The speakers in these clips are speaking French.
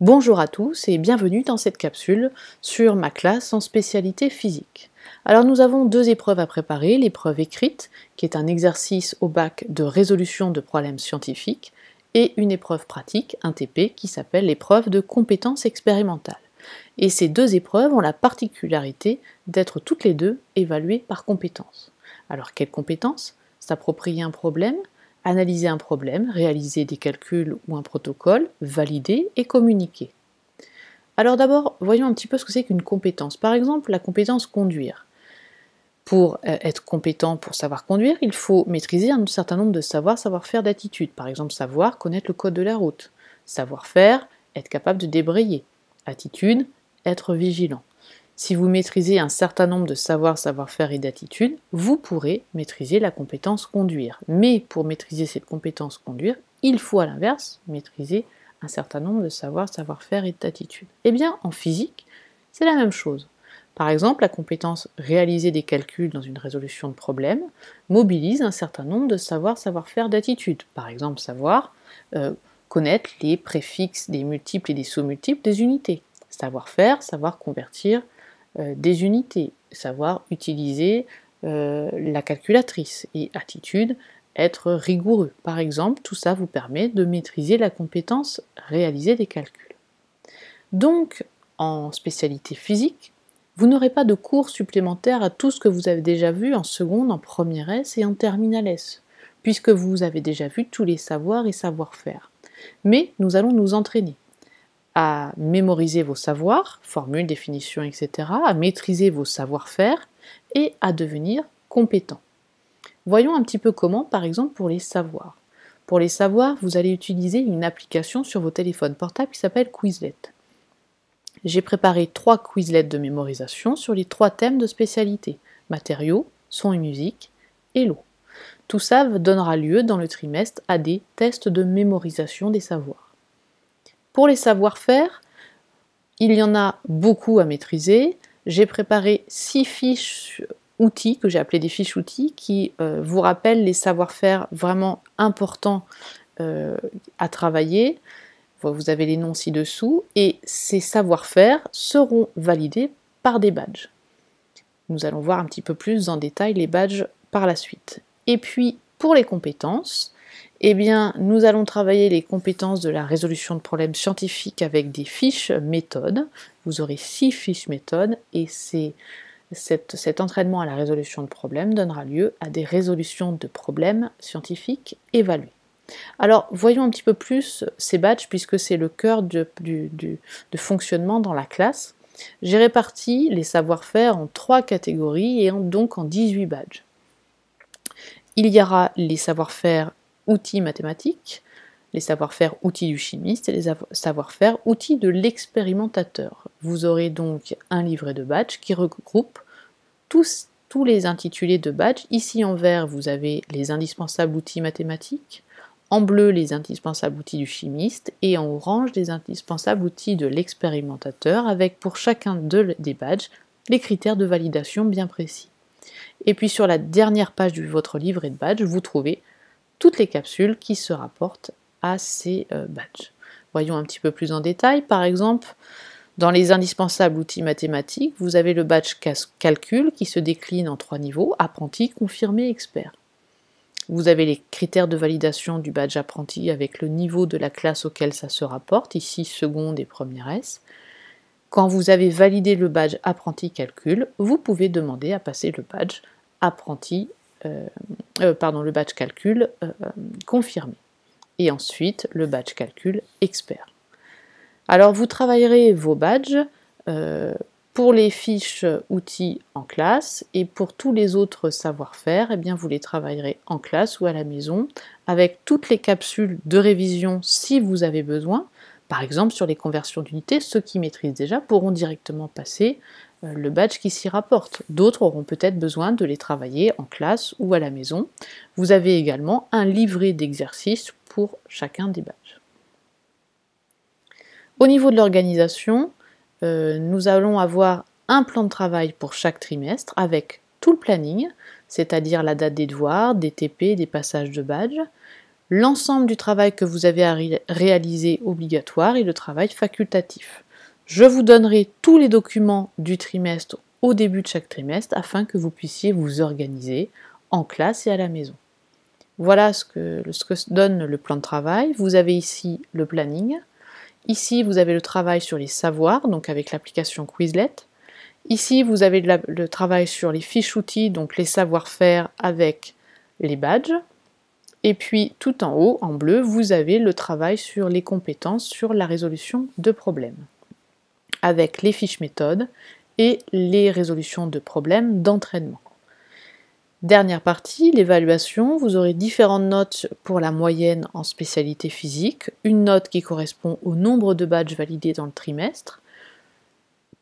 Bonjour à tous et bienvenue dans cette capsule sur ma classe en spécialité physique. Alors nous avons deux épreuves à préparer, l'épreuve écrite qui est un exercice au bac de résolution de problèmes scientifiques et une épreuve pratique, un TP, qui s'appelle l'épreuve de compétences expérimentales. Et ces deux épreuves ont la particularité d'être toutes les deux évaluées par compétences. Alors quelles compétences? S'approprier un problème, analyser un problème, réaliser des calculs ou un protocole, valider et communiquer. Alors d'abord, voyons un petit peu ce que c'est qu'une compétence. Par exemple, la compétence conduire. Pour être compétent pour savoir conduire, il faut maîtriser un certain nombre de savoirs, savoir-faire, d'attitudes. Par exemple, savoir connaître le code de la route. Savoir-faire, être capable de débrayer. Attitude, être vigilant. Si vous maîtrisez un certain nombre de savoirs, savoir-faire et d'attitudes, vous pourrez maîtriser la compétence conduire. Mais pour maîtriser cette compétence conduire, il faut à l'inverse maîtriser un certain nombre de savoirs, savoir-faire et d'attitudes. Eh bien, en physique, c'est la même chose. Par exemple, la compétence réaliser des calculs dans une résolution de problème mobilise un certain nombre de savoirs, savoir-faire, d'attitudes. Par exemple, savoir connaître les préfixes des multiples et des sous-multiples des unités. Savoir-faire, savoir convertir des unités, savoir utiliser la calculatrice, et attitude, être rigoureux. Par exemple, tout ça vous permet de maîtriser la compétence réaliser des calculs. Donc, en spécialité physique, vous n'aurez pas de cours supplémentaires à tout ce que vous avez déjà vu en seconde, en première S et en terminale S, puisque vous avez déjà vu tous les savoirs et savoir-faire. Mais nous allons nous entraîner à mémoriser vos savoirs, formules, définitions, etc., à maîtriser vos savoir-faire et à devenir compétent. Voyons un petit peu comment, par exemple, pour les savoirs. Pour les savoirs, vous allez utiliser une application sur vos téléphones portables qui s'appelle Quizlet. J'ai préparé 3 Quizlets de mémorisation sur les 3 thèmes de spécialité, matériaux, son et musique et l'eau. Tout ça donnera lieu dans le trimestre à des tests de mémorisation des savoirs. Pour les savoir-faire, il y en a beaucoup à maîtriser. J'ai préparé 6 fiches outils, que j'ai appelées des fiches outils, qui vous rappellent les savoir-faire vraiment importants à travailler. Vous avez les noms ci-dessous, et ces savoir-faire seront validés par des badges. Nous allons voir un petit peu plus en détail les badges par la suite. Et puis, pour les compétences, eh bien, nous allons travailler les compétences de la résolution de problèmes scientifiques avec des fiches méthodes. Vous aurez 6 fiches méthodes, et cet entraînement à la résolution de problèmes donnera lieu à des résolutions de problèmes scientifiques évaluées. Alors, voyons un petit peu plus ces badges, puisque c'est le cœur de fonctionnement dans la classe. J'ai réparti les savoir-faire en 3 catégories, et donc en 18 badges. Il y aura les savoir-faire outils mathématiques, les savoir-faire outils du chimiste et les savoir-faire outils de l'expérimentateur. Vous aurez donc un livret de badges qui regroupe tous les intitulés de badges. Ici en vert, vous avez les indispensables outils mathématiques, en bleu les indispensables outils du chimiste, et en orange les indispensables outils de l'expérimentateur, avec pour chacun des badges les critères de validation bien précis. Et puis sur la dernière page de votre livret de badges, vous trouvez toutes les capsules qui se rapportent à ces badges. Voyons un petit peu plus en détail. Par exemple, dans les indispensables outils mathématiques, vous avez le badge calcul qui se décline en 3 niveaux, apprenti, confirmé, expert. Vous avez les critères de validation du badge apprenti avec le niveau de la classe auquel ça se rapporte, ici seconde et première S. Quand vous avez validé le badge apprenti calcul, vous pouvez demander à passer le badge le badge calcul confirmé. Et ensuite le badge calcul expert. Alors vous travaillerez vos badges pour les fiches outils en classe, et pour tous les autres savoir-faire, eh bien vous les travaillerez en classe ou à la maison avec toutes les capsules de révision si vous avez besoin. Par exemple, sur les conversions d'unités, ceux qui maîtrisent déjà pourront directement passer le badge qui s'y rapporte. D'autres auront peut-être besoin de les travailler en classe ou à la maison. Vous avez également un livret d'exercices pour chacun des badges. Au niveau de l'organisation, nous allons avoir un plan de travail pour chaque trimestre avec tout le planning, c'est-à-dire la date des devoirs, des TP, des passages de badges, l'ensemble du travail que vous avez à réaliser obligatoire et le travail facultatif. Je vous donnerai tous les documents du trimestre au début de chaque trimestre afin que vous puissiez vous organiser en classe et à la maison. Voilà ce que donne le plan de travail. Vous avez ici le planning. Ici, vous avez le travail sur les savoirs, donc avec l'application Quizlet. Ici, vous avez le travail sur les fiches outils, donc les savoir-faire avec les badges. Et puis, tout en haut, en bleu, vous avez le travail sur les compétences, sur la résolution de problèmes, avec les fiches méthodes et les résolutions de problèmes d'entraînement. Dernière partie, l'évaluation. Vous aurez différentes notes pour la moyenne en spécialité physique, une note qui correspond au nombre de badges validés dans le trimestre,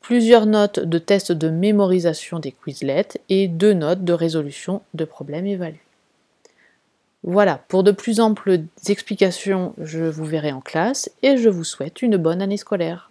plusieurs notes de tests de mémorisation des Quizlets et 2 notes de résolution de problèmes évalués. Voilà, pour de plus amples explications, je vous verrai en classe et je vous souhaite une bonne année scolaire.